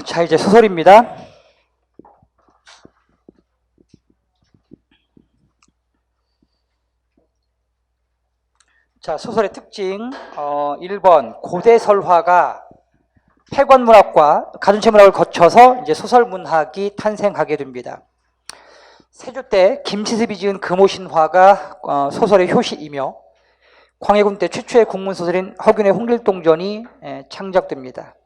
자, 이제 소설입니다. 자, 소설의 특징. 1번, 고대 설화가 패권문학과 가중체문학을 거쳐서 이제 소설문학이 탄생하게 됩니다. 세조 때 김시습이 지은 금오신화가 소설의 효시이며 광해군 때 최초의 국문소설인 허균의 홍길동전이 창작됩니다.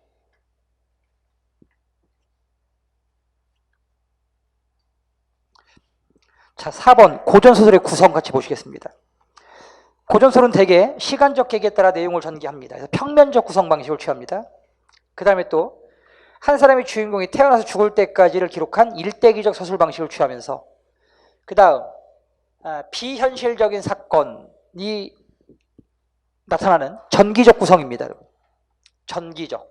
자, 4번 고전소설의 구성 같이 보시겠습니다. 고전소설은 대개 시간적 계기에 따라 내용을 전개합니다. 그래서 평면적 구성 방식을 취합니다. 그 다음에 또 한 사람의 주인공이 태어나서 죽을 때까지를 기록한 일대기적 소설 방식을 취하면서 그 다음 비현실적인 사건이 나타나는 전기적 구성입니다. 전기적,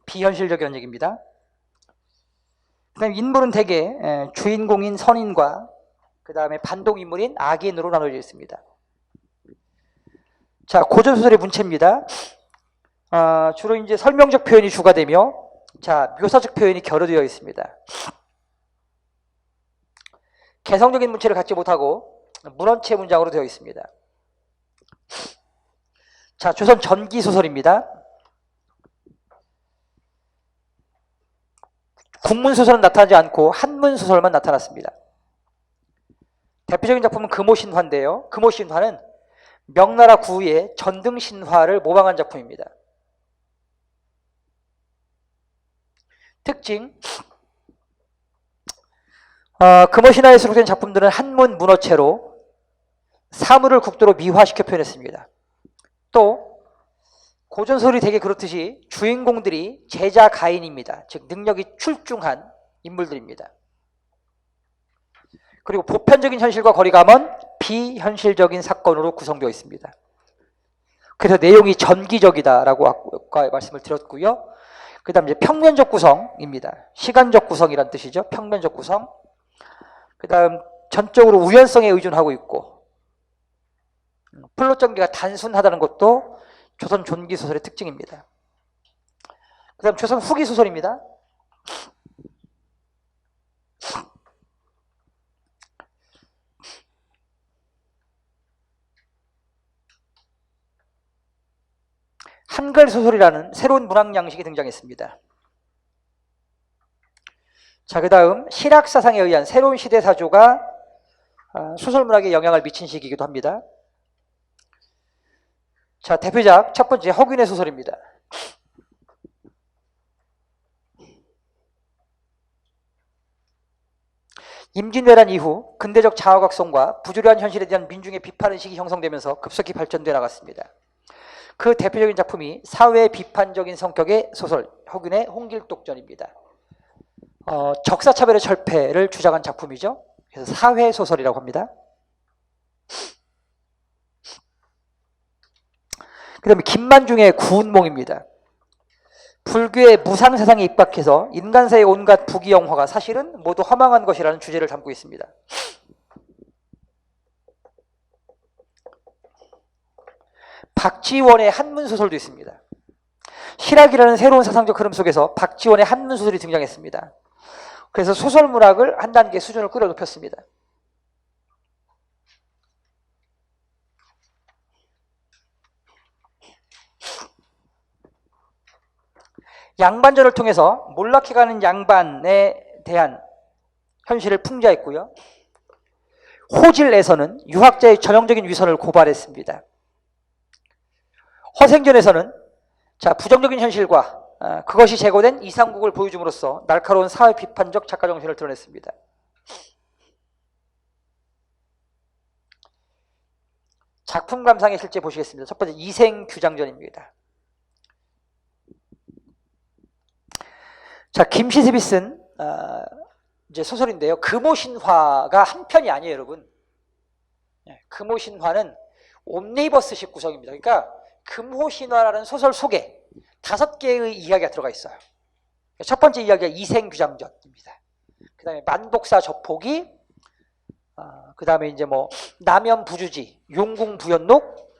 비현실적이라는 얘기입니다. 그 다음에 인물은 대개 주인공인 선인과 그 다음에 반동인물인 악인으로 나눠져 있습니다. 자, 고전소설의 문체입니다. 주로 이제 설명적 표현이 주가 되며, 자, 묘사적 표현이 결여되어 있습니다. 개성적인 문체를 갖지 못하고 문헌체 문장으로 되어 있습니다. 자, 조선 전기소설입니다. 국문소설은 나타나지 않고 한문소설만 나타났습니다. 대표적인 작품은 금오신화인데요. 금오신화는 명나라 구의 전등신화를 모방한 작품입니다. 특징, 금오신화에 수록된 작품들은 한문 문어체로 사물을 국도로 미화시켜 표현했습니다. 또 고전소설이 대개 그렇듯이 주인공들이 제자 가인입니다. 즉 능력이 출중한 인물들입니다. 그리고 보편적인 현실과 거리가 먼 비현실적인 사건으로 구성되어 있습니다. 그래서 내용이 전기적이다라고 아까 말씀을 드렸고요. 그 다음 이제 평면적 구성입니다. 시간적 구성이란 뜻이죠. 평면적 구성. 그 다음 전적으로 우연성에 의존하고 있고, 플롯 전개가 단순하다는 것도 조선 전기 소설의 특징입니다. 그 다음 조선 후기 소설입니다. 한글 소설이라는 새로운 문학 양식이 등장했습니다. 자, 그 다음 실학사상에 의한 새로운 시대사조가 소설문학에 영향을 미친 시기이기도 합니다. 자, 대표작 첫 번째 허균의 소설입니다. 임진왜란 이후 근대적 자화각성과 부조리한 현실에 대한 민중의 비판의식이 형성되면서 급속히 발전돼 나갔습니다. 그 대표적인 작품이 사회 비판적인 성격의 소설 허균의 홍길동전입니다. 적사차별의 철폐를 주장한 작품이죠. 그래서 사회소설이라고 합니다. 그 다음에 김만중의 구운몽입니다. 불교의 무상세상에 입각해서 인간사의 온갖 부귀영화가 사실은 모두 허망한 것이라는 주제를 담고 있습니다. 박지원의 한문소설도 있습니다. 실학이라는 새로운 사상적 흐름 속에서 박지원의 한문소설이 등장했습니다. 그래서 소설문학을 한 단계 수준을 끌어높였습니다. 양반전을 통해서 몰락해가는 양반에 대한 현실을 풍자했고요. 호질에서는 유학자의 전형적인 위선을 고발했습니다. 허생전에서는 자, 부정적인 현실과 그것이 제거된 이상국을 보여줌으로써 날카로운 사회 비판적 작가 정신을 드러냈습니다. 작품 감상의 실제 보시겠습니다. 첫 번째 이생규장전입니다. 자, 김시습이 쓴 이제 소설인데요. 금오신화가 한 편이 아니에요, 여러분. 금오신화는 옴니버스식 구성입니다. 그러니까 금호신화라는 소설 속에 5개의 이야기가 들어가 있어요. 첫 번째 이야기가 이생규장전입니다. 그 다음에 만독사 저포기, 그 다음에 이제 뭐 남연부주지, 용궁부연록,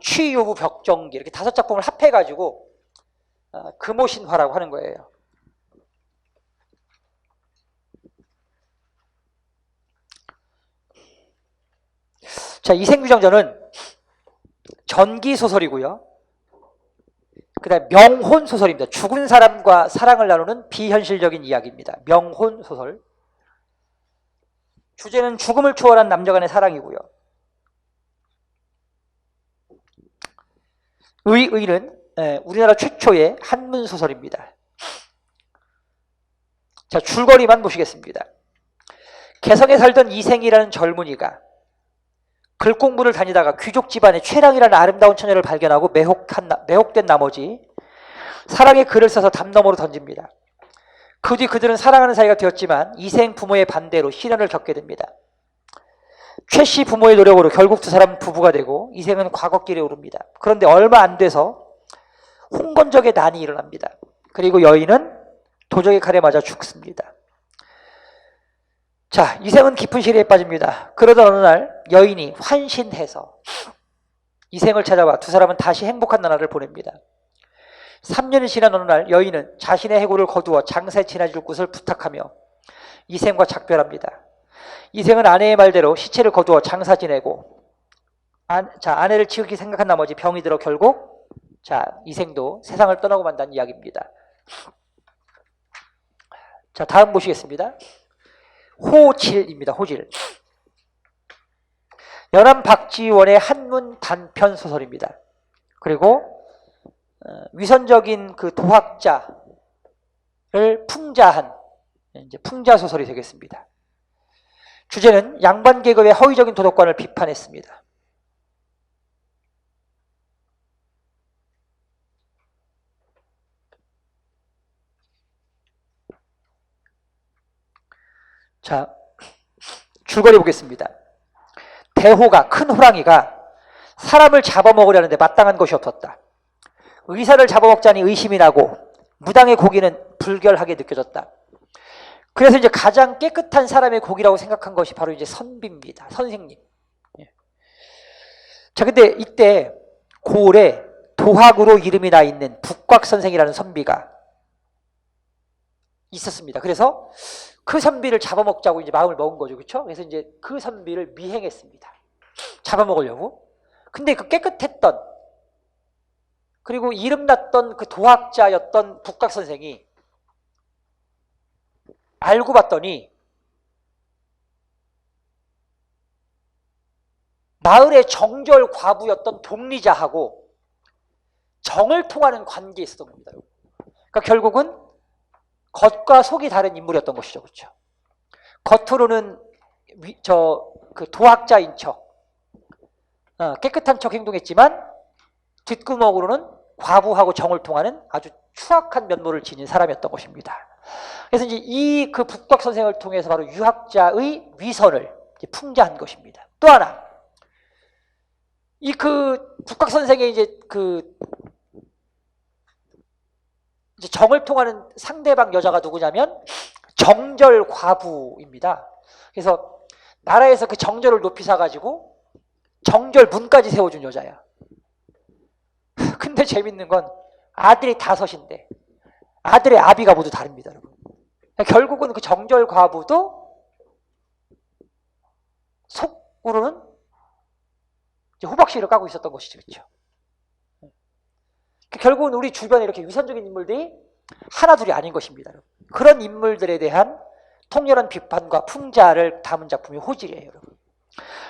취유부 벽정기 이렇게 5작품을 합해가지고 금오신화라고 하는 거예요. 자, 이생규정전은 전기소설이고요. 그 다음에 명혼소설입니다. 죽은 사람과 사랑을 나누는 비현실적인 이야기입니다. 명혼소설. 주제는 죽음을 초월한 남녀 간의 사랑이고요. 의는 우리나라 최초의 한문소설입니다. 자, 줄거리만 보시겠습니다. 개성에 살던 이생이라는 젊은이가 글 공부를 다니다가 귀족 집안의 최랑이라는 아름다운 처녀를 발견하고 매혹된 나머지 사랑의 글을 써서 담 너머로 던집니다. 그 뒤 그들은 사랑하는 사이가 되었지만 이생 부모의 반대로 시련을 겪게 됩니다. 최 씨 부모의 노력으로 결국 두 사람은 부부가 되고 이생은 과거길에 오릅니다. 그런데 얼마 안 돼서 홍건적의 난이 일어납니다. 그리고 여인은 도적의 칼에 맞아 죽습니다. 자, 이생은 깊은 시리에 빠집니다. 그러던 어느 날 여인이 환신해서 이생을 찾아와 두 사람은 다시 행복한 나날을 보냅니다. 3년이 지난 어느 날 여인은 자신의 해고를 거두어 장사에 지나줄 곳을 부탁하며 이생과 작별합니다. 이생은 아내의 말대로 시체를 거두어 장사 지내고 아내를 지극히 생각한 나머지 병이 들어 결국 이생도 세상을 떠나고 만다는 이야기입니다. 자, 다음 보시겠습니다. 호질입니다. 호질. 연암 박지원의 한문 단편 소설입니다. 그리고 위선적인 그 도학자를 풍자한 이제 풍자 소설이 되겠습니다. 주제는 양반 계급의 허위적인 도덕관을 비판했습니다. 자, 줄거리 보겠습니다. 대호가, 큰 호랑이가 사람을 잡아먹으려는데 마땅한 것이 없었다. 의사를 잡아먹자니 의심이 나고 무당의 고기는 불결하게 느껴졌다. 그래서 이제 가장 깨끗한 사람의 고기라고 생각한 것이 바로 이제 선비입니다. 선생님. 자, 근데 이때 고을에 도학으로 이름이 나 있는 북곽선생이라는 선비가 있었습니다. 그래서 그 선비를 잡아먹자고 이제 마음을 먹은 거죠. 그렇죠? 그래서 이제 그 선비를 미행했습니다. 잡아먹으려고. 근데 그 깨끗했던 그리고 이름났던 그 도학자였던 북곽선생이 알고 봤더니 마을의 정절 과부였던 동리자하고 정을 통하는 관계에 있었던 겁니다. 그러니까 결국은 겉과 속이 다른 인물이었던 것이죠. 그렇죠? 겉으로는 그 도학자인 척, 깨끗한 척 행동했지만 뒷구멍으로는 과부하고 정을 통하는 아주 추악한 면모를 지닌 사람이었던 것입니다. 그래서 이제 이 그 북곽 선생을 통해서 바로 유학자의 위선을 풍자한 것입니다. 또 하나, 이 그 북곽 선생의 이제 정을 통하는 상대방 여자가 누구냐면 정절 과부입니다. 그래서 나라에서 그 정절을 높이 사가지고 정절 문까지 세워준 여자야. 근데 재밌는 건 아들이 5인데 아들의 아비가 모두 다릅니다, 여러분. 결국은 그 정절 과부도 속으로는 이제 호박씨를 까고 있었던 것이죠, 그렇죠? 결국은 우리 주변에 이렇게 위선적인 인물들이 하나둘이 아닌 것입니다. 여러분. 그런 인물들에 대한 통렬한 비판과 풍자를 담은 작품이 호질이에요, 여러분.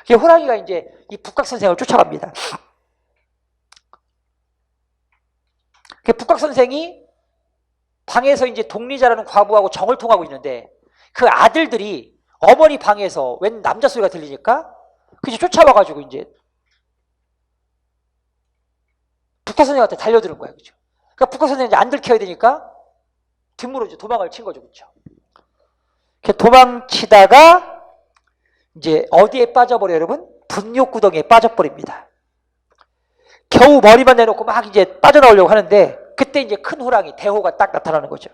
호랑이가 이제 이 북곽 선생을 쫓아갑니다. 북곽 선생이 방에서 이제 동리자라는 과부하고 정을 통하고 있는데 그 아들들이 어머니 방에서 웬 남자 소리가 들리니까 그냥 쫓아와가지고 이제 북곽 선생한테 달려드는 거예요, 그죠? 그러니까 북곽 선생이 이제 안 들켜야 되니까 뒷문으로 이제 도망을 친 거죠, 그렇죠? 도망치다가 이제 어디에 빠져버려요, 여러분? 분뇨구덩이에 빠져버립니다. 겨우 머리만 내놓고 막 이제 빠져나오려고 하는데 그때 이제 큰 호랑이 대호가 딱 나타나는 거죠.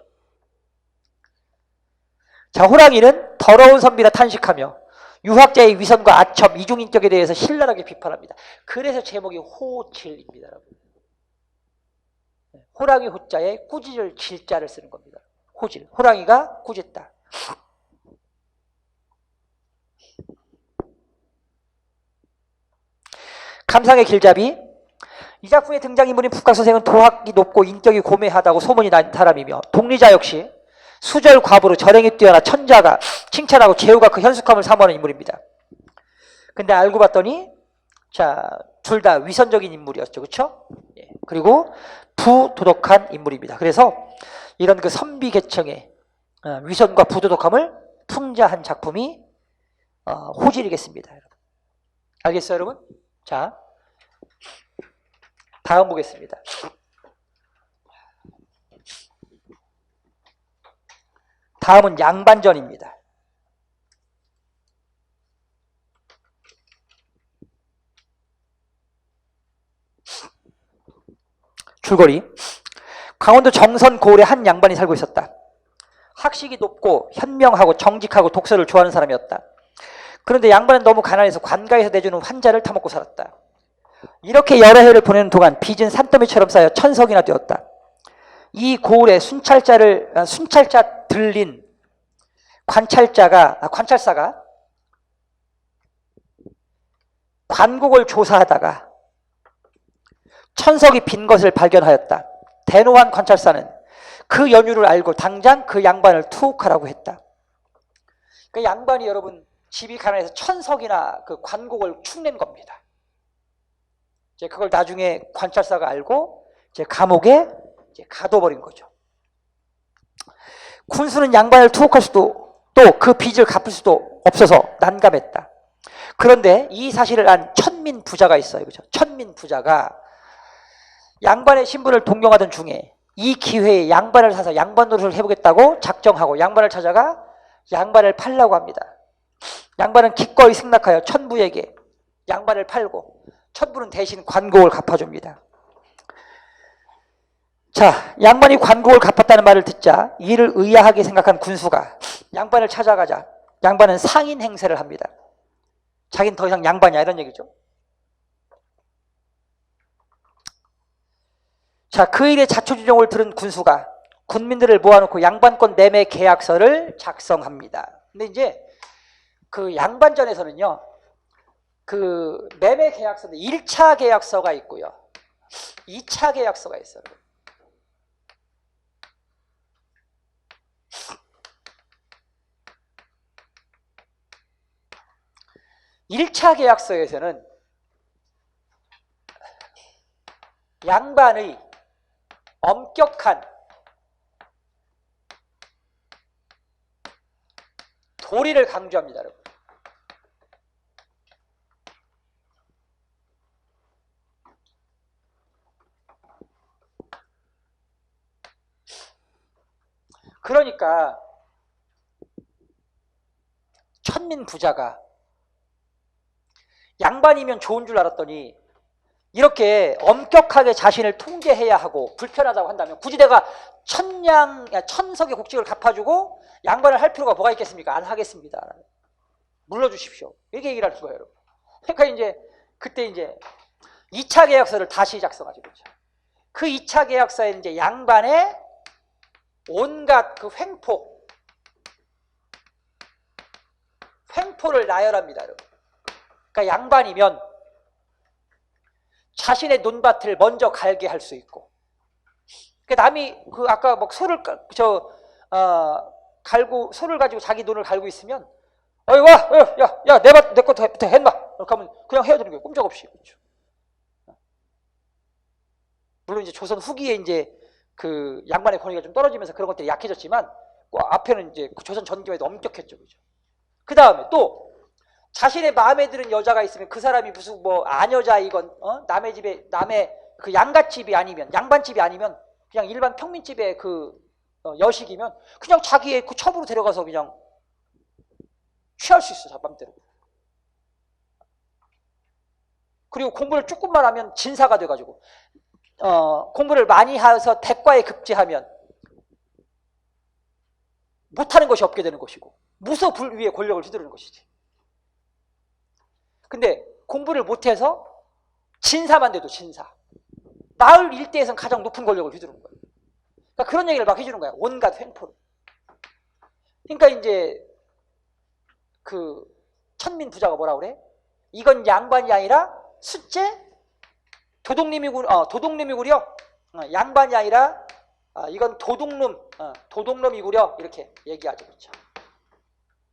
자, 호랑이는 더러운 선비라 탄식하며 유학자의 위선과 아첨, 이중인격에 대해서 신랄하게 비판합니다. 그래서 제목이 호질입니다. 여러분. 호랑이 호자에 꾸짖을 질자를 쓰는 겁니다. 호질. 호랑이가 꾸짖다. 감상의 길잡이. 이 작품의 등장인물인 북각 선생은 도학이 높고 인격이 고매하다고 소문이 난 사람이며 독리자 역시 수절 과부로 절행이 뛰어나 천자가 칭찬하고 제후가 그 현숙함을 사모하는 인물입니다. 근데 알고 봤더니 자, 둘 다 위선적인 인물이었죠. 그렇죠? 예. 그리고 부도덕한 인물입니다. 그래서 이런 그 선비 계층의 위선과 부도덕함을 풍자한 작품이 호질이겠습니다. 여러분. 알겠어요, 여러분? 자, 다음 보겠습니다. 다음은 양반전입니다. 줄거리. 강원도 정선 고을에 한 양반이 살고 있었다. 학식이 높고 현명하고 정직하고 독서를 좋아하는 사람이었다. 그런데 양반은 너무 가난해서 관가에서 내주는 환자를 타먹고 살았다. 이렇게 여러 해를 보내는 동안 빚은 산더미처럼 쌓여 천석이나 되었다. 이 고을에 순찰자 들린 관찰사가 관곡을 조사하다가 천석이 빈 것을 발견하였다. 대노한 관찰사는 그 연유를 알고 당장 그 양반을 투옥하라고 했다. 그 양반이 여러분 집이 가난해서 천석이나 그 관곡을 축낸 겁니다. 이제 그걸 나중에 관찰사가 알고 이제 감옥에 이제 가둬버린 거죠. 군수는 양반을 투옥할 수도 또 그 빚을 갚을 수도 없어서 난감했다. 그런데 이 사실을 안 천민 부자가 있어요. 그죠? 천민 부자가 양반의 신분을 동경하던 중에 이 기회에 양반을 사서 양반 노릇을 해보겠다고 작정하고 양반을 찾아가 양반을 팔라고 합니다. 양반은 기꺼이 승낙하여 천부에게 양반을 팔고 천부는 대신 관곡을 갚아줍니다. 자, 양반이 관곡을 갚았다는 말을 듣자 이를 의아하게 생각한 군수가 양반을 찾아가자 양반은 상인 행세를 합니다. 자기는 더 이상 양반이야 이런 얘기죠. 자, 그 일의 자초지종을 들은 군수가 군민들을 모아놓고 양반권 매매 계약서를 작성합니다. 근데 이제 그 양반전에서는요, 그 매매 계약서는 1차 계약서가 있고요, 2차 계약서가 있어요. 1차 계약서에서는 양반의 엄격한 도리를 강조합니다. 여러분. 그러니까 천민 부자가 양반이면 좋은 줄 알았더니 이렇게 엄격하게 자신을 통제해야 하고 불편하다고 한다면 굳이 내가 천석의 곡식을 갚아주고 양반을 할 필요가 뭐가 있겠습니까? 안 하겠습니다. 물러주십시오. 이렇게 얘기를 하는 거예요, 여러분. 그러니까 이제 그때 이제 2차 계약서를 다시 작성하죠. 그렇죠? 그 2차 계약서에 이제 양반의 온갖 그 횡포를 나열합니다, 여러분. 그러니까 양반이면 자신의 논밭을 먼저 갈게 할 수 있고, 그러니까 남이 그 아까 뭐 소를 소를 가지고 자기 논을 갈고 있으면 어이 와, 야, 내 것부터 했나? 이렇게 하면 그냥 헤어지는 거예요, 꼼짝없이. 그렇죠. 물론 이제 조선 후기에 이제 그 양반의 권위가 좀 떨어지면서 그런 것들이 약해졌지만 앞에는 이제 조선 전기에도 엄격했죠, 그죠. 그 다음에 또 자신의 마음에 드는 여자가 있으면 그 사람이 무슨 뭐 아녀자이건 남의 집에 남의 그 양갓집이 아니면 양반집이 아니면 그냥 일반 평민집의 그 여식이면 그냥 자기의 그 첩으로 데려가서 그냥 취할 수 있어, 맘대로. 그리고 공부를 조금만 하면 진사가 돼가지고 공부를 많이 해서 대과에 급제하면 못하는 것이 없게 되는 것이고 무소불위의 권력을 휘두르는 것이지. 근데 공부를 못해서 진사만 돼도 진사. 마을 일대에서는 가장 높은 권력을 휘두르는 거예요. 그러니까 그런 얘기를 막 해주는 거야. 온갖 횡포를. 그러니까 이제 그 천민 부자가 뭐라 그래? 이건 양반이 아니라 숫제 도둑놈이구려. 양반이 아니라 이건 도둑놈이구려. 이렇게 얘기하죠. 그렇죠?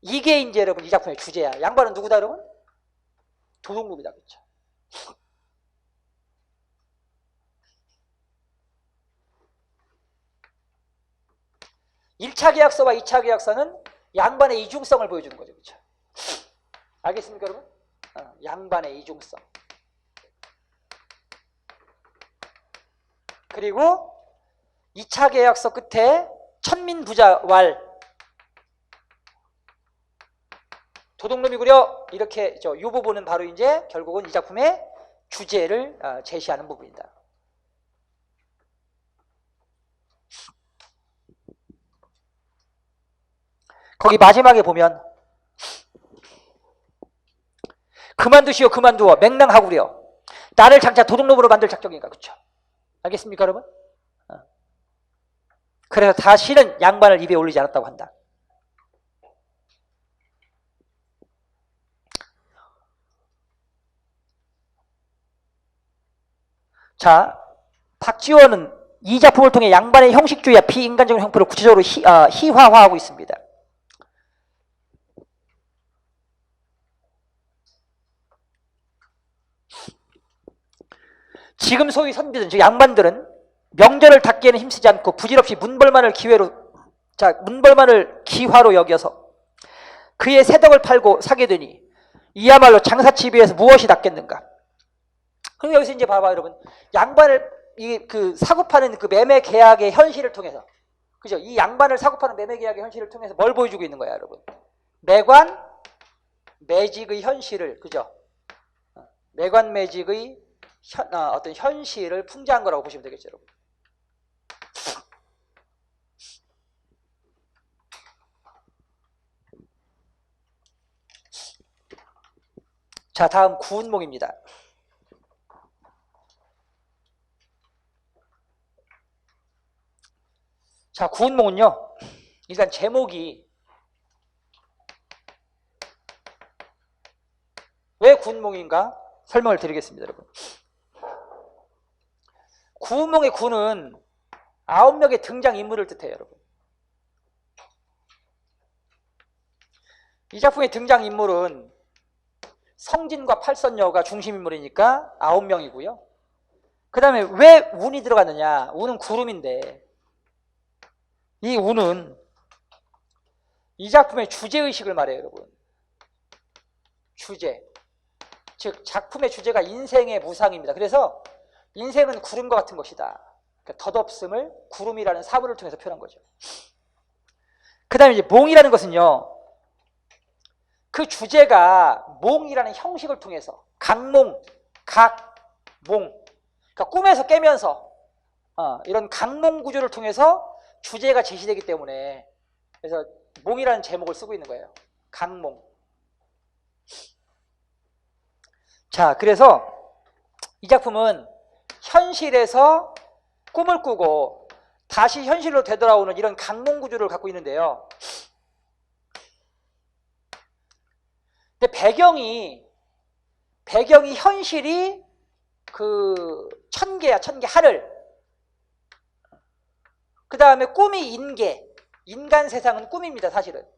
이게 이제 여러분 이 작품의 주제야. 양반은 누구다 여러분? 도둑놈이다. 그렇죠? (1차) 계약서와 (2차) 계약서는 양반의 이중성을 보여주는 거죠. 그렇죠? 알겠습니까 여러분? 양반의 이중성. 그리고 2차 계약서 끝에 천민 부자 왈 도둑놈이구려 이렇게 이 부분은 바로 이제 결국은 이 작품의 주제를 제시하는 부분입니다. 거기 마지막에 보면 그만두시오 그만두어 맹랑하구려 나를 장차 도둑놈으로 만들 작정인가. 그렇죠? 알겠습니까 여러분? 그래서 다시는 양반을 입에 올리지 않았다고 한다. 자, 박지원은 이 작품을 통해 양반의 형식주의와 비인간적인 형태를 구체적으로 희화화하고 있습니다. 지금 소위 선비들, 즉 양반들은 명절을 닦기에는 힘쓰지 않고 부질없이 문벌만을 기화로 여겨서 그의 새덕을 팔고 사게 되니 이야말로 장사치에 비해서 무엇이 낫겠는가. 그럼 여기서 이제 봐봐 여러분. 양반을 그 사고 파는 그 매매 계약의 현실을 통해서, 그죠? 이 양반을 사고 파는 매매 계약의 현실을 통해서 뭘 보여주고 있는 거야 여러분? 매관 매직의 현실을, 그죠? 매관 매직의 어떤 현실을 풍자한 거라고 보시면 되겠죠 여러분. 자, 다음 구운몽입니다. 자, 구운몽은요, 일단 제목이 왜 구운몽인가 설명을 드리겠습니다 여러분. 구운몽의 구는 9명의 등장인물을 뜻해요 여러분. 이 작품의 등장인물은 성진과 팔선녀가 중심인물이니까 9명이고요. 그 다음에 왜 운이 들어갔느냐. 운은 구름인데 이 운은 이 작품의 주제의식을 말해요 여러분. 주제, 즉 작품의 주제가 인생의 무상입니다. 그래서 인생은 구름과 같은 것이다. 그러니까 덧없음을 구름이라는 사물을 통해서 표현한 거죠. 그 다음에 이제 몽이라는 것은요, 그 주제가 몽이라는 형식을 통해서 각몽, 각몽, 그러니까 꿈에서 깨면서 이런 각몽 구조를 통해서 주제가 제시되기 때문에 그래서 몽이라는 제목을 쓰고 있는 거예요. 각몽. 자, 그래서 이 작품은 현실에서 꿈을 꾸고 다시 현실로 되돌아오는 이런 각몽 구조를 갖고 있는데요. 근데 배경이 현실이 그 천계야, 천계 하늘. 그 다음에 꿈이 인계, 인간 세상은 꿈입니다, 사실은.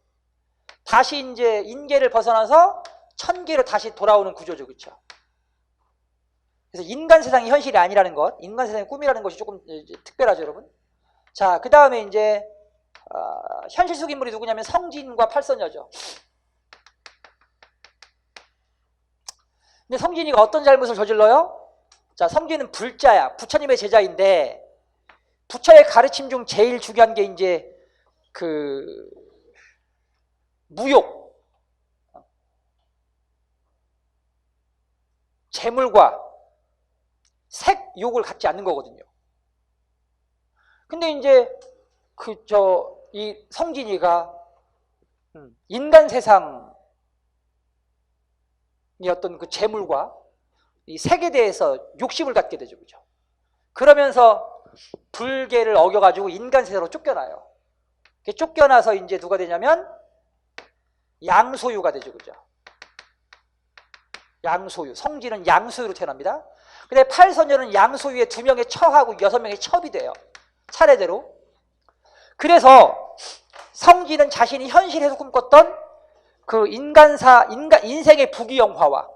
다시 이제 인계를 벗어나서 천계로 다시 돌아오는 구조죠, 그렇죠? 그래서 인간 세상이 현실이 아니라는 것, 인간 세상이 꿈이라는 것이 조금 특별하죠, 여러분. 자, 그 다음에 이제 현실 속 인물이 누구냐면 성진과 팔선녀죠. 근데 성진이가 어떤 잘못을 저질러요? 자, 성진은 불자야. 부처님의 제자인데 부처의 가르침 중 제일 중요한 게 이제 그 무욕, 재물과 색욕을 갖지 않는 거거든요. 근데 이제 이 성진이가 인간 세상 이 어떤 그 재물과 이 색에 대해서 욕심을 갖게 되죠. 그죠? 그러면서 불계를 어겨가지고 인간 세상으로 쫓겨나요. 쫓겨나서 이제 누가 되냐면 양소유가 되죠. 그죠? 양소유. 성진은 양소유로 태어납니다. 근데 팔선녀는 양소유의 2명의 처하고 6명의 첩이 돼요. 차례대로. 그래서 성진은 자신이 현실에서 꿈꿨던 그 인생의 부귀영화와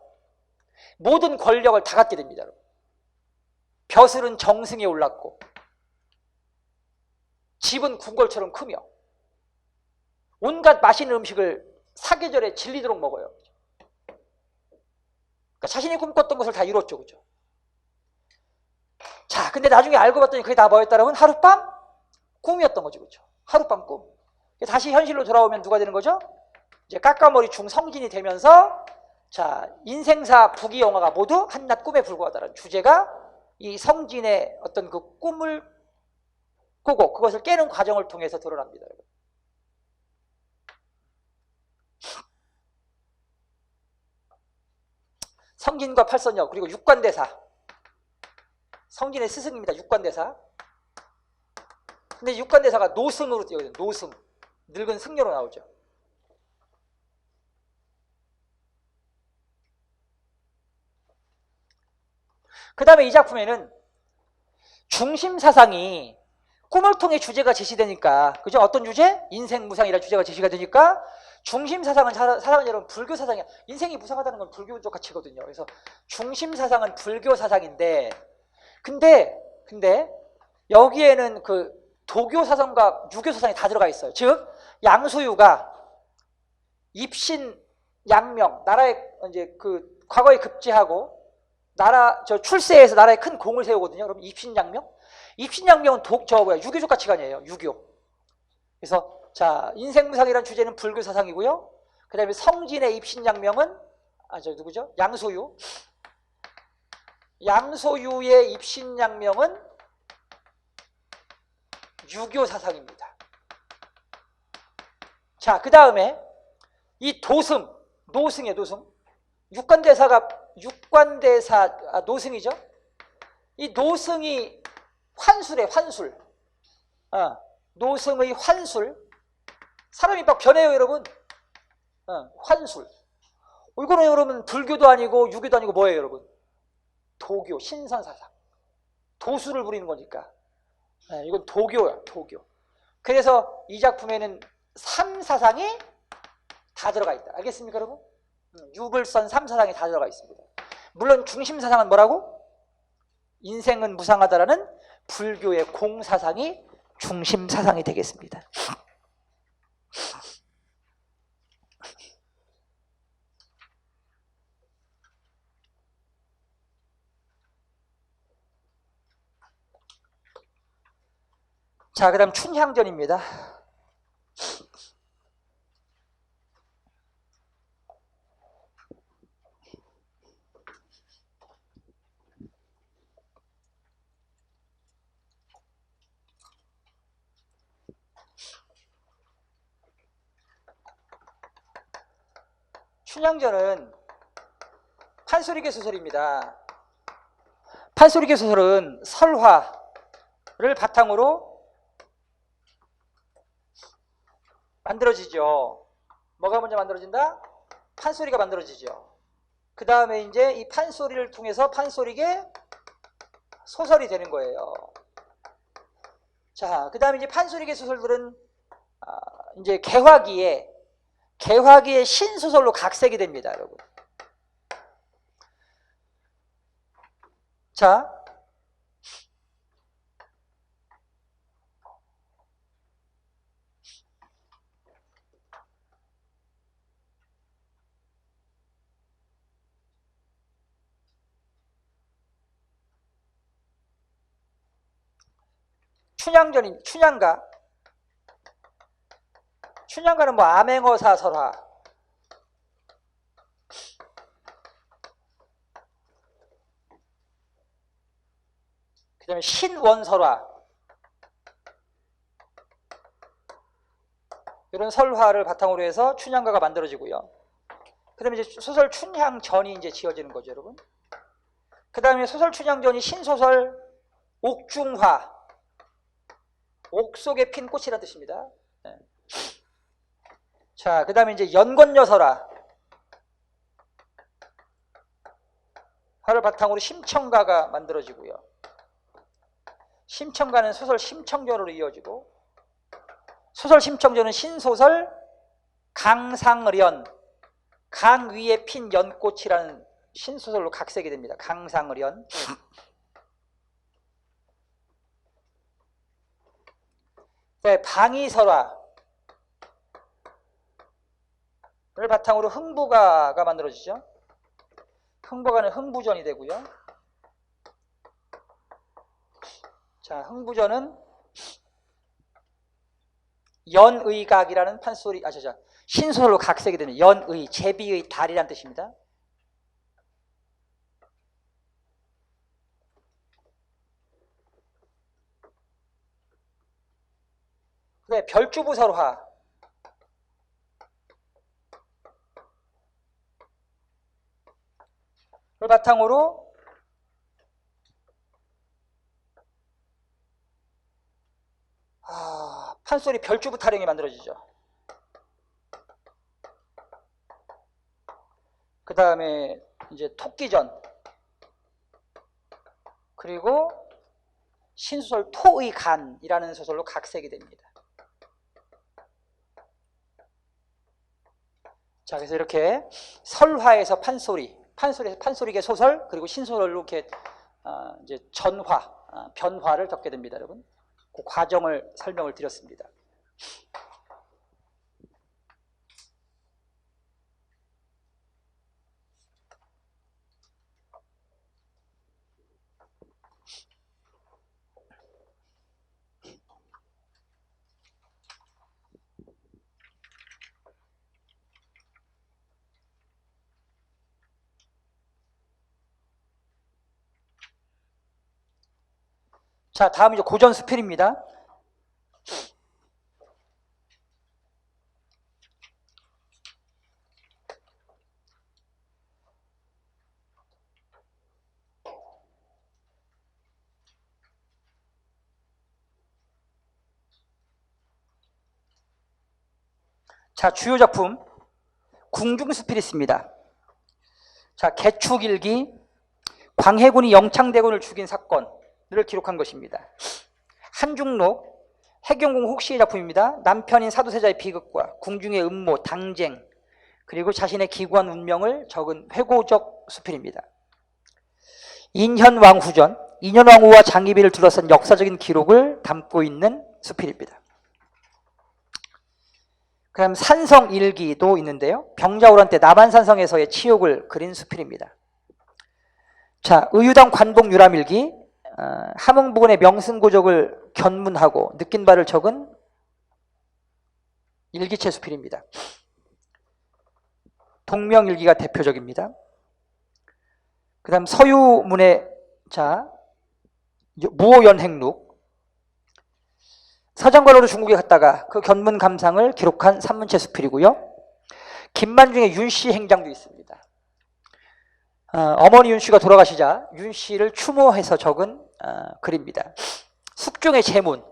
모든 권력을 다 갖게 됩니다. 벼슬은 정승에 올랐고 집은 궁궐처럼 크며 온갖 맛있는 음식을 사계절에 질리도록 먹어요. 그러니까 자신이 꿈꿨던 것을 다 이뤘죠. 그죠? 자, 근데 나중에 알고 봤더니 그게 다 뭐였다라면 하룻밤 꿈이었던 거죠. 그죠? 하룻밤 꿈. 다시 현실로 돌아오면 누가 되는 거죠? 이제 까까머리 중성진이 되면서 자, 인생사 부귀영화가 모두 한낱 꿈에 불과하다는 주제가 이 성진의 어떤 그 꿈을 꾸고 그것을 깨는 과정을 통해서 드러납니다. 성진과 팔선녀 그리고 육관대사. 성진의 스승입니다. 육관대사. 근데 육관대사가 노승으로 띄어요. 노승. 늙은 승려로 나오죠. 그 다음에 이 작품에는 중심사상이 꿈을 통해 주제가 제시되니까, 그죠? 어떤 주제? 인생무상이라는 주제가 제시가 되니까 중심사상은 사랑하는 여러분 불교 사상이야. 인생이 무상하다는 건 불교적 가치거든요. 그래서 중심사상은 불교 사상인데 근데 여기에는 그 도교 사상과 유교 사상이 다 들어가 있어요. 즉 양소유가 입신양명, 나라에 이제 그 과거에 급제하고 출세해서 나라에 큰 공을 세우거든요. 그럼 입신양명? 입신양명은 유교적 가치관이에요. 유교. 그래서 자, 인생무상이라는 주제는 불교 사상이고요. 그 다음에 성진의 입신양명은 누구죠? 양소유. 양소유의 입신양명은 유교 사상입니다. 자, 그 다음에 이 노승이에요. 노승. 노승이죠. 이 노승이 환술이에요. 환술. 노승의 환술. 사람이 막 변해요, 여러분. 환술. 이거는 여러분 불교도 아니고 유교도 아니고 뭐예요, 여러분? 도교, 신선사상. 도수를 부리는 거니까. 이건 도교야, 도교. 그래서 이 작품에는 3사상이 다 들어가 있다. 알겠습니까, 여러분? 유불선 3사상이 다 들어가 있습니다. 물론 중심사상은 뭐라고? 인생은 무상하다라는 불교의 공사상이 중심사상이 되겠습니다. 자, 그 다음 춘향전입니다. 춘향전은 판소리계 소설입니다. 판소리계 소설은 설화를 바탕으로 만들어지죠. 뭐가 먼저 만들어진다? 판소리가 만들어지죠. 그 다음에 이제 이 판소리를 통해서 판소리계 소설이 되는 거예요. 자, 그 다음에 이제 판소리계 소설들은 이제 개화기의 신소설로 각색이 됩니다, 여러분. 자, 춘향가는 뭐 암행어사 설화, 그 다음에 신원설화, 이런 설화를 바탕으로 해서 춘향가가 만들어지고요. 그다음에 이제 소설 춘향전이 이제 지어지는 거죠, 여러분. 그다음에 소설 춘향전이 신소설 옥중화, 옥 속에 핀 꽃이라는 뜻입니다. 네. 자, 그다음에 이제 연권여설화, 화를 바탕으로 심청가가 만들어지고요. 심청가는 소설 심청전으로 이어지고, 소설 심청전은 신소설 강상련, 강 위에 핀 연꽃이라는 신소설로 각색이 됩니다. 강상련. 네, 방위설화를 바탕으로 흥부가가 만들어지죠. 흥부가는 흥부전이 되고요. 자, 흥부전은 연의각이라는 판소리, 신소설로 각색이 되는 연의, 제비의 달이라는 뜻입니다. 네, 별주부설화를 바탕으로 판소리 별주부 타령이 만들어지죠. 그 다음에 이제 토끼전, 그리고 신소설 토의 간이라는 소설로 각색이 됩니다. 자, 그래서 이렇게 설화에서 판소리, 판소리에서 판소리계 소설, 그리고 신소설로 이렇게 이제 전화, 변화를 겪게 됩니다, 여러분. 그 과정을 설명을 드렸습니다. 자, 다음 이제 고전 수필입니다. 자, 주요 작품 궁중수필이 있습니다. 자, 개축일기, 광해군이 영창대군을 죽인 사건을 기록한 것입니다. 한중록, 해경궁 혹시의 작품입니다. 남편인 사도세자의 비극과 궁중의 음모, 당쟁, 그리고 자신의 기구한 운명을 적은 회고적 수필입니다. 인현왕후전, 인현왕후와 장희비를 둘러싼 역사적인 기록을 담고 있는 수필입니다. 그 다음 산성일기도 있는데요. 병자호란 때 남한산성에서의 치욕을 그린 수필입니다. 자, 의유당 관복 유람일기, 함흥부근의 명승고적을 견문하고 느낀 바를 적은 일기체 수필입니다. 동명일기가 대표적입니다. 그 다음 서유문의, 자, 무오연행록, 사정관로로 중국에 갔다가 그 견문 감상을 기록한 산문체 수필이고요. 김만중의 윤씨 행장도 있습니다. 어머니 윤씨가 돌아가시자 윤씨를 추모해서 적은 글입니다. 숙종의 제문,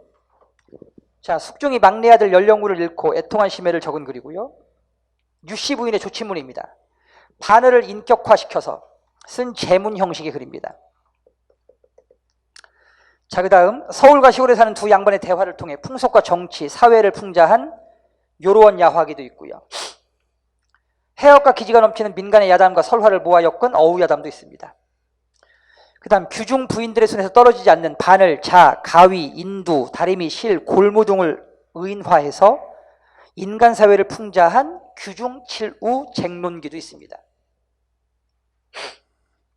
자, 숙종이 막내 아들 연령구를 잃고 애통한 심애를 적은 글이고요. 유씨 부인의 조치문입니다. 바늘을 인격화시켜서 쓴 제문 형식의 글입니다. 자, 그 다음 서울과 시골에 사는 두 양반의 대화를 통해 풍속과 정치, 사회를 풍자한 요로원 야화기도 있고요. 해역과 기지가 넘치는 민간의 야담과 설화를 모아 엮은 어우야담도 있습니다. 그 다음 규중 부인들의 손에서 떨어지지 않는 바늘, 자, 가위, 인두, 다리미, 실, 골무 등을 의인화해서 인간사회를 풍자한 규중 칠우 쟁론기도 있습니다.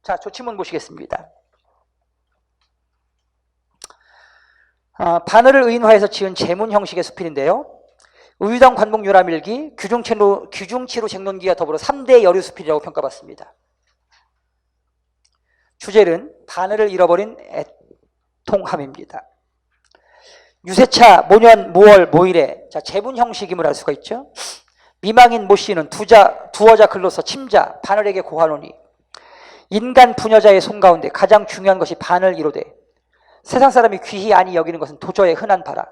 자, 조치문 보시겠습니다. 바늘을 의인화해서 지은 제문 형식의 수필인데요. 의유당 관복 유람일기, 규중치루 쟁론기와 더불어 3대 여류 수필이라고 평가받습니다. 주제는 바늘을 잃어버린 애통함입니다. 유세차, 모년, 모월, 모일에, 자, 제문 형식임을 알 수가 있죠. 미망인 모 씨는 두어자 글로서 침자 바늘에게 고하노니 인간 부녀자의 손 가운데 가장 중요한 것이 바늘 이로되 세상 사람이 귀히 아니 여기는 것은 도저히 흔한 바라.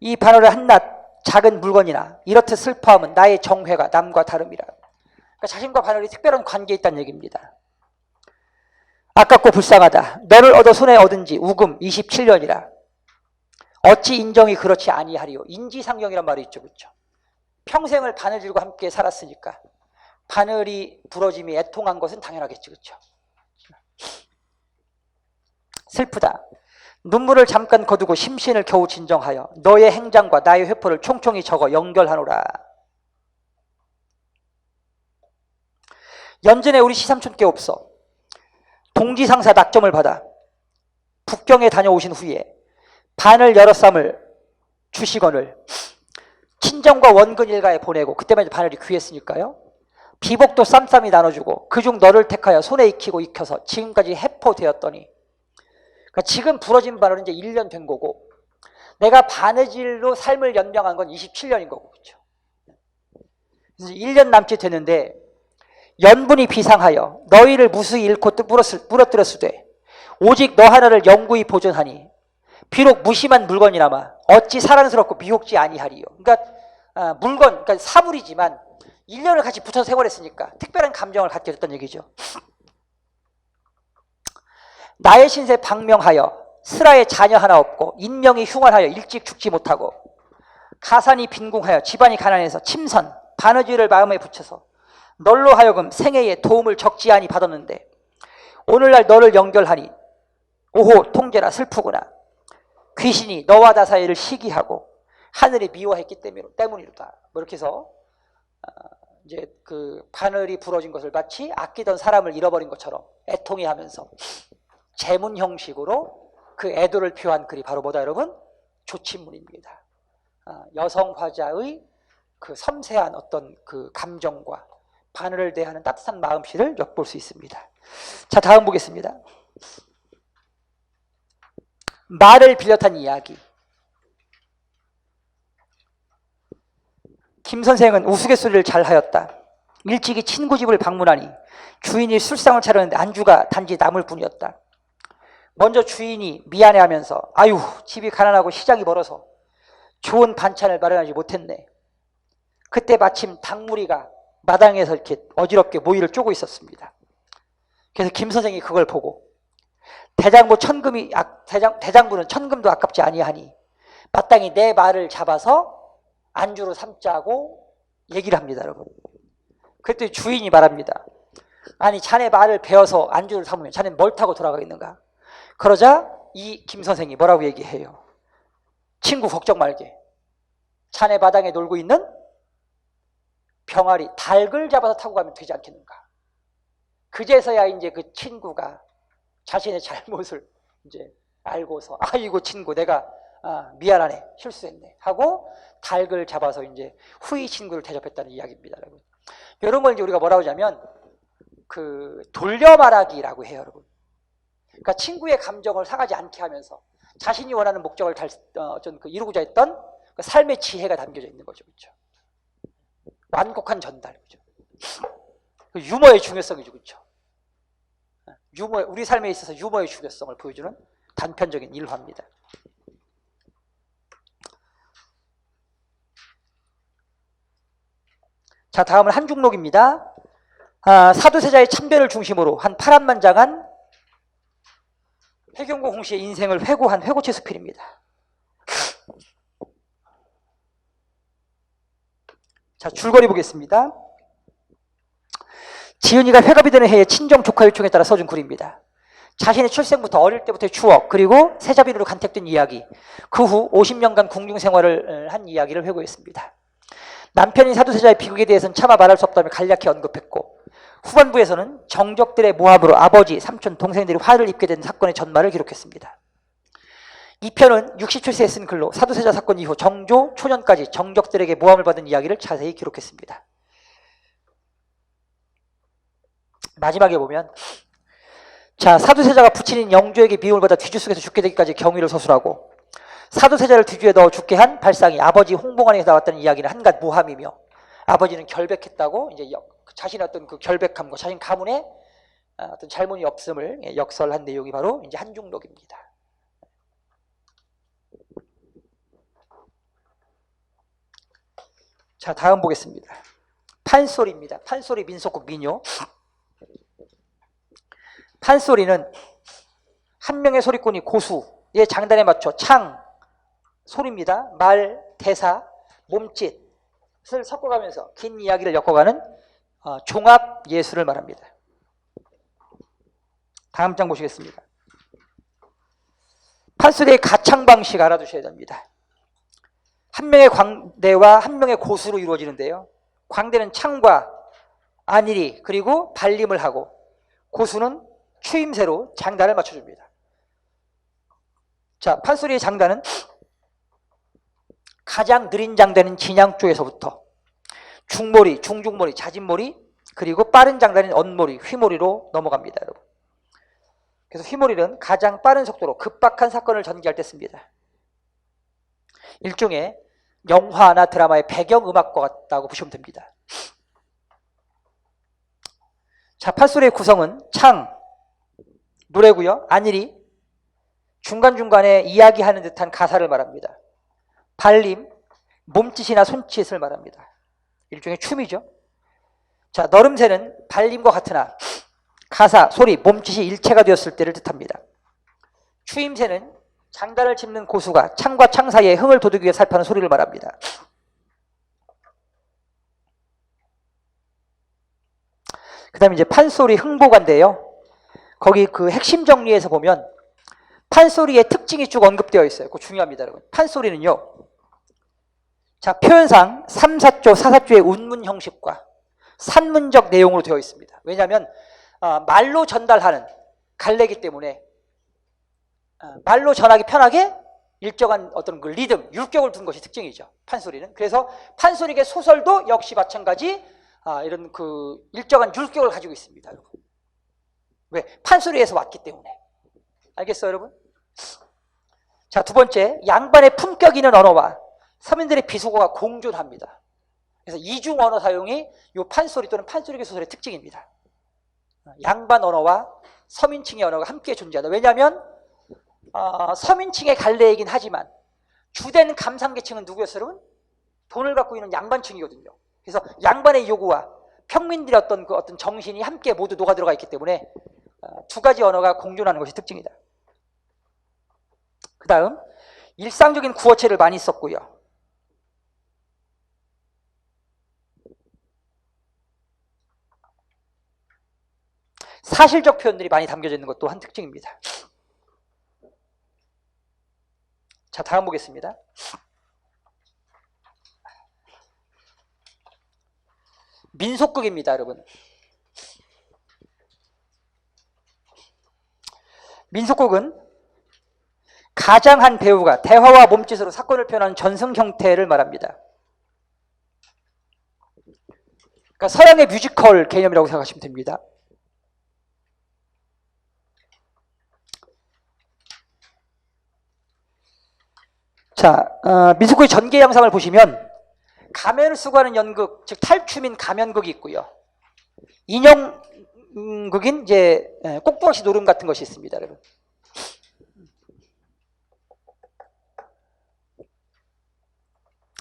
이 바늘의 한낱 작은 물건이나 이렇듯 슬퍼함은 나의 정회가 남과 다름이라. 그러니까 자신과 바늘이 특별한 관계에 있다는 얘기입니다. 아깝고 불쌍하다. 너를 얻어 손에 얻은 지 우금 27년이라. 어찌 인정이 그렇지 아니하리요. 인지상정이란 말이 있죠. 그렇죠? 평생을 바늘질과 함께 살았으니까 바늘이 부러짐이 애통한 것은 당연하겠죠. 그렇죠? 슬프다. 눈물을 잠깐 거두고 심신을 겨우 진정하여 너의 행장과 나의 회포를 총총히 적어 연결하노라. 연전에 우리 시삼촌께 없어 동지상사 낙점을 받아 북경에 다녀오신 후에 바늘 여러 쌈을 주시거늘 친정과 원근 일가에 보내고, 그때만 바늘이 귀했으니까요. 비복도 쌈쌈이 나눠주고 그중 너를 택하여 손에 익히고 익혀서 지금까지 해포되었더니, 그러니까 지금 부러진 바늘은 이제 1년 된 거고 내가 바느질로 삶을 연명한 건 27년인 거고, 그렇죠? 그래서 1년 남짓 됐는데 연분이 비상하여 너희를 무수히 잃고 부러뜨렸으되 오직 너 하나를 영구히 보존하니 비록 무심한 물건이나마 어찌 사랑스럽고 미혹지 아니하리요. 그러니까 물건, 그러니까 사물이지만 1년을 같이 붙어서 생활했으니까 특별한 감정을 갖게 됐다는 얘기죠. 나의 신세 방명하여 스라의 자녀 하나 없고 인명이 흉활하여 일찍 죽지 못하고 가산이 빈궁하여 집안이 가난해서 침선 바느질을 마음에 붙여서 널로 하여금 생애에 도움을 적지 않이 받았는데 오늘날 너를 연결하니 오호 통제라 슬프구나. 귀신이 너와 나 사이를 시기하고 하늘이 미워했기 때문이로다. 뭐 이렇게 해서 이제 그 바늘이 부러진 것을 마치 아끼던 사람을 잃어버린 것처럼 애통해하면서 제문 형식으로 그 애도를 표한 글이 바로 뭐다 여러분? 조친문입니다. 여성 화자의 그 섬세한 어떤 그 감정과 바늘을 대하는 따뜻한 마음씨를 엿볼 수 있습니다. 자, 다음 보겠습니다. 말을 비롯한 이야기. 김 선생은 우스갯소리를 잘하였다. 일찍이 친구 집을 방문하니 주인이 술상을 차렸는데 안주가 단지 나물 뿐이었다. 먼저 주인이 미안해하면서 아유 집이 가난하고 시장이 멀어서 좋은 반찬을 마련하지 못했네. 그때 마침 닭무리가 마당에서 이렇게 어지럽게 모이를 쪼고 있었습니다. 그래서 김 선생이 그걸 보고 대장부는 천금도 아깝지 아니하니 마땅히 내 말을 잡아서 안주로 삼자고 얘기를 합니다. 여러분. 그랬더니 주인이 말합니다. 아니 자네 말을 베어서 안주를 삼으면 자네는 뭘 타고 돌아가겠는가. 그러자 이 김 선생이 뭐라고 얘기해요. 친구 걱정 말게. 자네 마당에 놀고 있는 병아리 닭을 잡아서 타고 가면 되지 않겠는가. 그제서야 이제 그 친구가 자신의 잘못을 이제 알고서 아이고 친구 내가 미안하네 실수했네 하고 닭을 잡아서 이제 후이 친구를 대접했다는 이야기입니다. 여러분. 이런 걸 이제 우리가 뭐라고 하냐면 그 돌려 말하기라고 해요. 여러분. 그러니까 친구의 감정을 상하지 않게 하면서 자신이 원하는 목적을 이루고자 했던 그 삶의 지혜가 담겨져 있는 거죠. 그렇죠? 완곡한 전달. 그렇죠? 유머의 중요성이죠. 그렇죠? 우리 삶에 있어서 유머의 중요성을 보여주는 단편적인 일화입니다. 자, 다음은 한중록입니다. 사두세자의 참변을 중심으로 한 파란만장한 해경고 홍씨의 인생을 회고한 회고체 수필입니다. 자, 줄거리 보겠습니다. 지은이가 회갑이 되는 해에 친정 조카 요청에 따라 써준 글입니다. 자신의 출생부터 어릴 때부터의 추억, 그리고 세자비로 간택된 이야기, 그 후 50년간 궁중 생활을 한 이야기를 회고했습니다. 남편인 사두세자의 비극에 대해서는 차마 말할 수 없다며 간략히 언급했고, 후반부에서는 정적들의 모함으로 아버지, 삼촌, 동생들이 화를 입게 된 사건의 전말을 기록했습니다. 이 편은 67세에 쓴 글로 사두세자 사건 이후 정조 초년까지 정적들에게 모함을 받은 이야기를 자세히 기록했습니다. 마지막에 보면 자, 사두세자가 부친인 영조에게 미움을 받아 뒤주 속에서 죽게 되기까지 경위를 서술하고, 사두세자를 뒤주에 넣어 죽게 한 발상이 아버지 홍봉안에서 나왔다는 이야기는 한갓 모함이며, 아버지는 결백했다고 이제 자신의 어떤 그 결백함과 자신 가문에 어떤 잘못이 없음을 역설한 내용이 바로 이제 한중록입니다. 자, 다음 보겠습니다. 판소리입니다. 판소리 민속국 민요. 판소리는 한 명의 소리꾼이 고수의 장단에 맞춰 창, 소리입니다. 말, 대사, 몸짓을 섞어가면서 긴 이야기를 엮어가는 종합 예술을 말합니다. 다음 장 보시겠습니다. 판소리의 가창 방식 알아두셔야 됩니다. 한 명의 광대와 한 명의 고수로 이루어지는데요. 광대는 창과 안일이 그리고 발림을 하고 고수는 추임새로 장단을 맞춰줍니다. 자, 판소리의 장단은 가장 느린 장단인 진양 쪽에서부터 중몰이, 중중몰이, 자진몰이 그리고 빠른 장단인 언몰이, 휘몰이로 넘어갑니다. 여러분. 그래서 휘몰이는 가장 빠른 속도로 급박한 사건을 전개할 때 씁니다. 일종의 영화나 드라마의 배경음악과 같다고 보시면 됩니다. 자, 판소리의 구성은 창, 노래고요. 안일이, 중간중간에 이야기하는 듯한 가사를 말합니다. 발림, 몸짓이나 손짓을 말합니다. 일종의 춤이죠. 자, 너름새는 발림과 같으나 가사, 소리, 몸짓이 일체가 되었을 때를 뜻합니다. 추임새는 장단을 짚는 고수가 창과 창 사이에 흥을 돋우기 위해 살펴는 소리를 말합니다. 그 다음에 이제 판소리 흥보가인데요. 거기 그 핵심 정리에서 보면 판소리의 특징이 쭉 언급되어 있어요. 그거 중요합니다, 여러분. 판소리는요. 자, 표현상 3, 4조, 4, 4조의 운문 형식과 산문적 내용으로 되어 있습니다. 왜냐하면 말로 전달하는 갈래기 때문에 말로 전하기 편하게 일정한 어떤 그 리듬, 율격을 둔 것이 특징이죠. 판소리는. 그래서 판소리의 소설도 역시 마찬가지 이런 그 일정한 율격을 가지고 있습니다, 여러분. 왜? 판소리에서 왔기 때문에. 알겠어요, 여러분? 자, 두 번째, 양반의 품격 있는 언어와 서민들의 비속어가 공존합니다. 그래서 이중 언어 사용이 이 판소리 또는 판소리계 소설의 특징입니다. 양반 언어와 서민층의 언어가 함께 존재하다. 왜냐하면 서민층의 갈래이긴 하지만 주된 감상계층은 누구였어요, 여러분? 돈을 갖고 있는 양반층이거든요. 그래서 양반의 요구와 평민들의 어떤 정신이 함께 모두 녹아 들어가 있기 때문에 두 가지 언어가 공존하는 것이 특징이다. 그 다음 일상적인 구어체를 많이 썼고요. 사실적 표현들이 많이 담겨져 있는 것도 한 특징입니다. 자, 다음 보겠습니다. 민속극입니다, 여러분. 민속극은 가장 한 배우가 대화와 몸짓으로 사건을 표현하는 전승 형태를 말합니다. 그러니까 서양의 뮤지컬 개념이라고 생각하시면 됩니다. 자, 민속극의 전개 영상을 보시면 가면을 쓰고 하는 연극, 즉 탈춤인 가면극이 있고요. 인형극인 이제 꼭두각시 노름 같은 것이 있습니다, 여러분.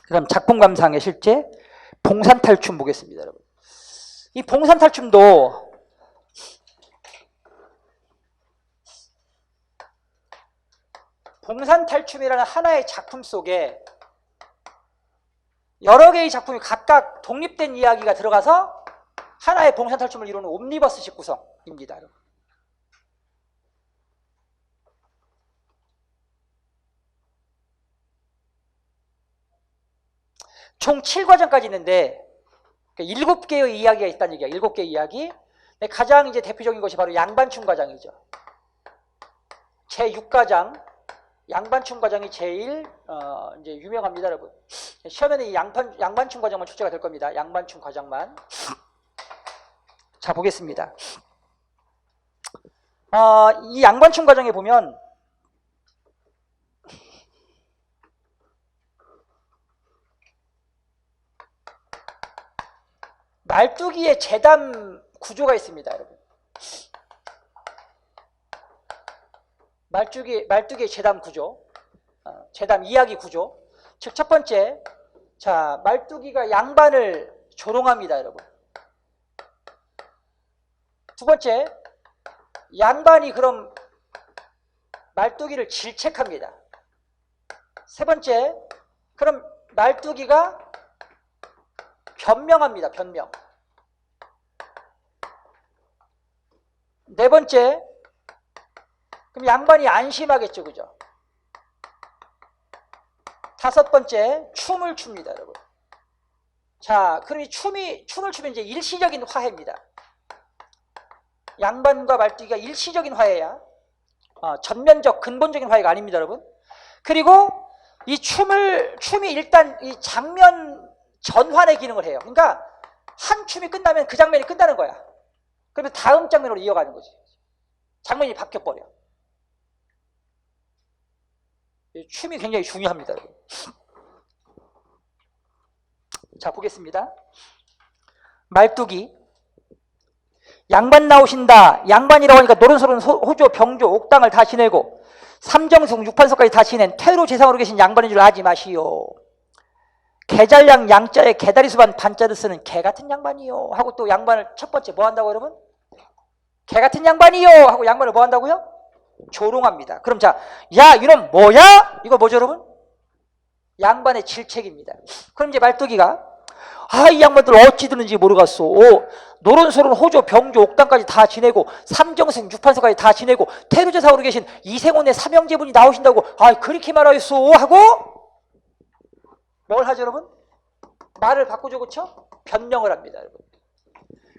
그다음 작품 감상의 실제 봉산탈춤 보겠습니다, 여러분. 이 봉산탈춤도 봉산탈춤이라는 하나의 작품 속에 여러 개의 작품이 각각 독립된 이야기가 들어가서 하나의 봉산탈춤을 이루는 옴니버스식 구성입니다, 여러분. 총 7과정까지 있는데 7개의 이야기가 있다는 얘기야. 7개의 이야기. 가장 이제 대표적인 것이 바로 양반춤 과정이죠. 제6과정 양반춤 과정이 제일 이제 유명합니다, 여러분. 시험에는 이 양반춤 과정만 출제가 될 겁니다. 양반춤 과정만. 자, 보겠습니다. 이 양반춤 과정에 보면 말뚝이의 재단 구조가 있습니다, 여러분. 말뚝이의 재단 구조, 재단 이야기 구조. 즉, 첫 번째, 자, 말뚝이가 양반을 조롱합니다, 여러분. 두 번째, 양반이 그럼 말뚝이를 질책합니다. 세 번째, 그럼 말뚝이가 변명합니다. 변명. 네 번째, 그럼 양반이 안심하겠죠, 그죠? 다섯 번째, 춤을 춥니다, 여러분. 자, 그럼 이 춤을 추면 이제 일시적인 화해입니다. 양반과 말뚝이가 일시적인 화해야. 전면적, 근본적인 화해가 아닙니다, 여러분. 그리고 이 춤이 일단 이 장면 전환의 기능을 해요. 그러니까 한 춤이 끝나면 그 장면이 끝나는 거야. 그러면 다음 장면으로 이어가는 거지. 장면이 바뀌어버려. 이 춤이 굉장히 중요합니다, 여러분. 자, 보겠습니다. 말뚝이 양반 나오신다. 양반이라고 하니까 노른소른 호조, 병조, 옥당을 다 지내고 삼정승, 육판서까지 다 지낸 퇴로 재상으로 계신 양반인 줄 아지 마시오. 개잘양 양자에 개다리 수반 반자를 쓰는 개 같은 양반이요. 하고 또 양반을 첫 번째 뭐 한다고 여러분? 개 같은 양반이요. 하고 양반을 뭐 한다고요? 조롱합니다. 그럼 자, 야 이놈 뭐야? 이거 뭐죠 여러분? 양반의 질책입니다. 그럼 이제 말뚝이가 이 양반들 어찌 드는지 모르겠소. 노론소론 호조, 병조, 옥당까지 다 지내고 삼정승, 육판서까지 다 지내고 태루제사로 계신 이생원의 삼형제분이 나오신다고 그렇게 말하였소 하고 뭘 하죠 여러분? 말을 바꾸죠, 그렇죠? 변명을 합니다, 여러분.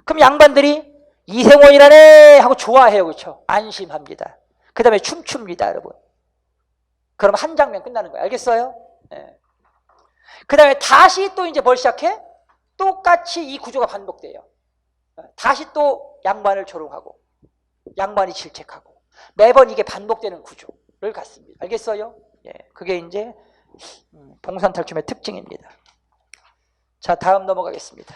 그럼 양반들이 이생원이라네 하고 좋아해요, 그렇죠? 안심합니다. 그 다음에 춤춥니다, 여러분. 그럼 한 장면 끝나는 거예요. 알겠어요? 네. 그 다음에 다시 또 이제 뭘 시작해? 똑같이 이 구조가 반복돼요. 다시 또 양반을 조롱하고 양반이 질책하고 매번 이게 반복되는 구조를 갖습니다. 알겠어요? 예, 그게 이제 봉산탈춤의 특징입니다. 자, 다음 넘어가겠습니다.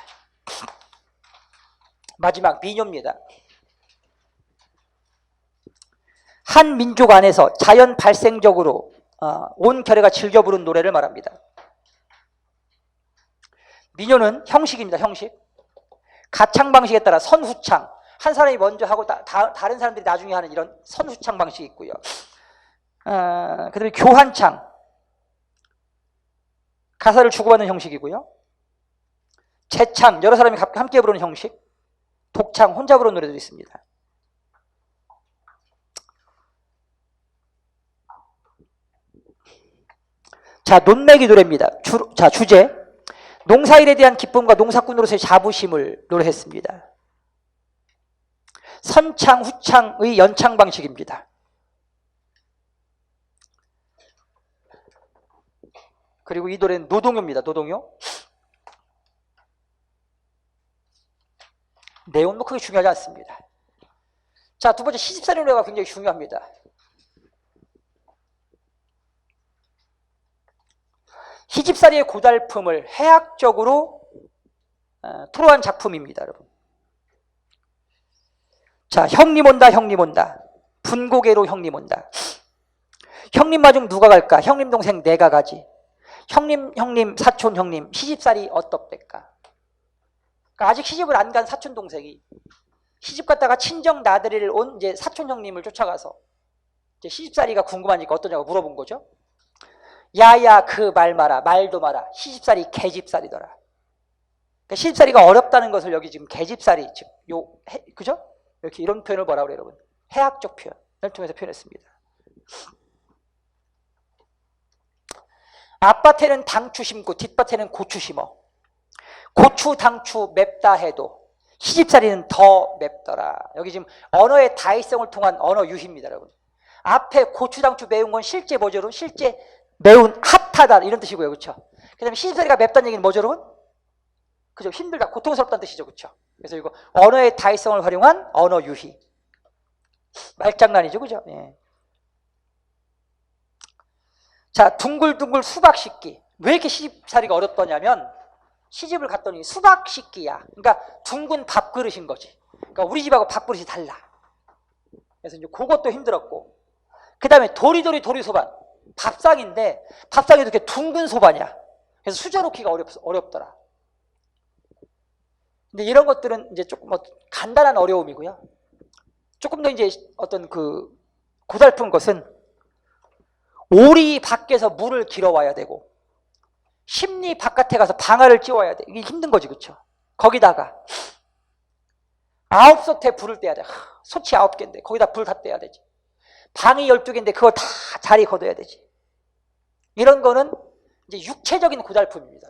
마지막 민요입니다. 한 민족 안에서 자연 발생적으로 온 결애가 즐겨 부른 노래를 말합니다. 민요는 형식입니다. 형식. 가창 방식에 따라 선후창, 한 사람이 먼저 하고 다른 사람들이 나중에 하는 이런 선후창 방식이 있고요. 그다음에 교환창, 가사를 주고받는 형식이고요. 재창, 여러 사람이 함께 부르는 형식. 독창, 혼자 부르는 노래도 있습니다. 자, 논매기 노래입니다. 주제. 농사일에 대한 기쁨과 농사꾼으로서의 자부심을 노래했습니다. 선창, 후창의 연창 방식입니다. 그리고 이 노래는 노동요입니다. 노동요. 내용은 크게 중요하지 않습니다. 자, 두 번째 시집살이 노래가 굉장히 중요합니다. 시집살이의 고달픔을 해학적으로 토로한 작품입니다, 여러분. 자, 형님 온다, 형님 온다. 분고개로 형님 온다. 형님 마중 누가 갈까? 형님 동생 내가 가지. 형님, 사촌 형님, 시집살이 어떻댔까? 그러니까 아직 시집을 안 간 사촌 동생이 시집 갔다가 친정 나들이를 온 이제 사촌 형님을 쫓아가서 이제 시집살이가 궁금하니까 어떠냐고 물어본 거죠. 야야 그 말 마라, 말도 마라. 시집살이 개집살이더라. 그러니까 시집살이가 어렵다는 것을 여기 지금 개집살이 즉 그죠? 이렇게 이런 표현을 뭐라고 그래요, 여러분? 해학적 표현을 통해서 표현했습니다. 앞밭에는 당추 심고 뒷밭에는 고추 심어. 고추, 당추 맵다 해도 시집살이는 더 맵더라. 여기 지금 언어의 다이성을 통한 언어 유희입니다, 여러분. 앞에 고추, 당추 매운 건 실제 뭐죠, 여러분? 실제 매운 핫하다 이런 뜻이고요, 그렇죠? 그다음에 시집살이가 맵다는 얘기는 뭐죠, 여러분? 그죠? 힘들다, 고통스럽다는 뜻이죠, 그렇죠? 그래서 이거 언어의 다이성을 활용한 언어 유희. 말장난이죠, 그죠? 예. 자, 둥글둥글 수박 씻기. 왜 이렇게 시집살이가 어렵더냐면 시집을 갔더니 수박 씻기야. 그러니까 둥근 밥그릇인 거지. 그러니까 우리 집하고 밥그릇이 달라. 그래서 이제 그것도 힘들었고, 그 다음에 도리도리 소반. 밥상인데 밥상에도 이렇게 둥근 소반이야. 그래서 수저놓기가 어렵더라. 근데 이런 것들은 이제 조금 간단한 어려움이고요. 조금 더 이제 어떤 그 고달픈 것은 오리 밖에서 물을 길어와야 되고 심리 바깥에 가서 방아를 찧어야 돼. 이게 힘든 거지, 그렇죠? 거기다가 9솥에 불을 떼야 돼. 솥이 9개인데 거기다 불 다 떼야 되지. 방이 12개인데 그걸 다 자리 거둬야 되지. 이런 거는 이제 육체적인 고달픔입니다.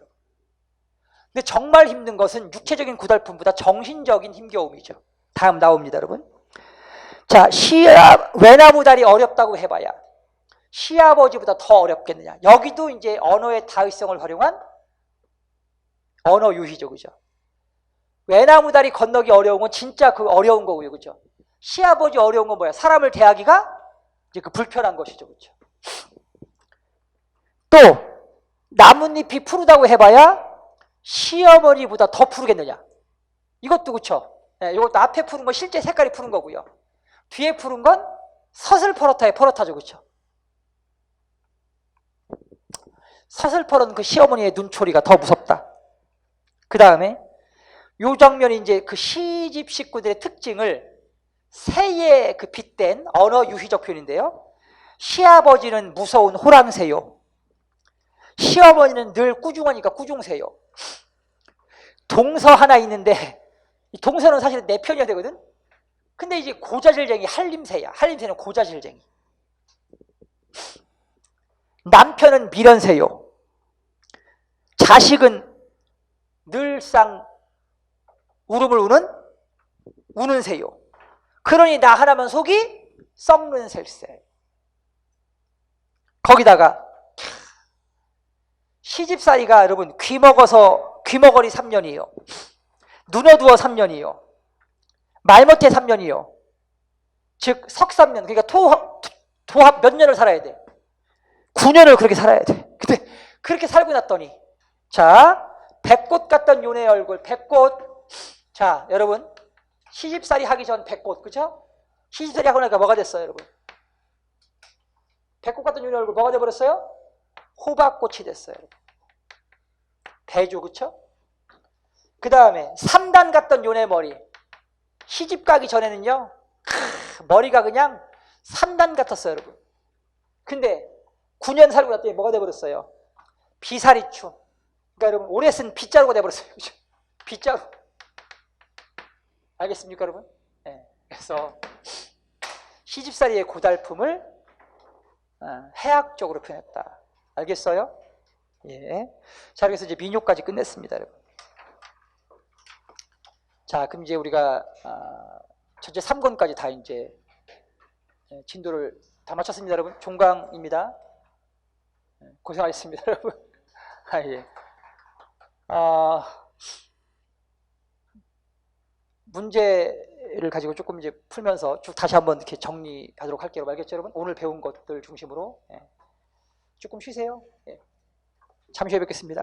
근데 정말 힘든 것은 육체적인 고달픔보다 정신적인 힘겨움이죠. 다음 나옵니다, 여러분. 자, 외나무다리 어렵다고 해봐야 시아버지보다 더 어렵겠느냐. 여기도 이제 언어의 다의성을 활용한 언어 유희죠, 그죠? 외나무다리 건너기 어려운 건 진짜 그 어려운 거고요, 그죠? 시아버지 어려운 건 뭐야? 사람을 대하기가 이제 그 불편한 것이죠, 그죠? 또 나뭇잎이 푸르다고 해봐야 시어머니보다 더 푸르겠느냐? 이것도 그쵸? 네, 이것도 앞에 푸른 건 실제 색깔이 푸른 거고요. 뒤에 푸른 건 서슬퍼렇다의 퍼렇다죠, 그쵸? 서슬퍼런 그 시어머니의 눈초리가 더 무섭다. 그 다음에 요 장면이 이제 그 시집 식구들의 특징을 새에 그 빗댄 언어 유희적 표현인데요. 시아버지는 무서운 호랑새요. 시어머니는 늘 꾸중하니까 꾸중새요. 동서 하나 있는데 이 동서는 사실은 내 편이어야 되거든. 근데 이제 고자질쟁이 한림새야. 한림새는 고자질쟁이. 남편은 미련새요. 자식은 늘상 울음을 우는 새요. 그러니 나 하나만 속이 썩는 셀세. 거기다가 시집살이가 여러분 귀머거리 3년이요. 눈 어두워 3년이요. 말못해 3년이요. 즉 석3년, 그러니까 도합 몇 년을 살아야 돼? 9년을 그렇게 살아야 돼. 근데 그렇게 살고 났더니 자, 백꽃 같던 요네 얼굴, 백꽃. 자, 여러분 시집살이 하기 전 백꽃, 그죠? 시집살이 하고 나니까 뭐가 됐어요, 여러분? 백꽃 같던 요네 얼굴 뭐가 돼버렸어요? 호박꽃이 됐어요. 배주, 그쵸? 그 다음에 3단 같던 요네 머리. 시집 가기 전에는요, 머리가 그냥 3단 같았어요, 여러분. 근데 9년 살고 났더니 뭐가 돼버렸어요? 비사리추. 그러니까 여러분, 오래 쓴 빗자루가 돼버렸어요. 그죠? 빗자루. 알겠습니까, 여러분? 네. 그래서 시집살이의 고달픔을 해학적으로 표현했다. 알겠어요? 예. 자, 그래서 이제 민요까지 끝냈습니다, 여러분. 자, 그럼 이제 우리가 전체 3권까지 다 이제 진도를 다 마쳤습니다, 여러분. 종강입니다. 고생하셨습니다, 여러분. 예. 문제를 가지고 조금 이제 풀면서 쭉 다시 한번 이렇게 정리하도록 할게요. 알겠죠, 여러분? 오늘 배운 것들 중심으로. 조금 쉬세요. 잠시 후에 뵙겠습니다.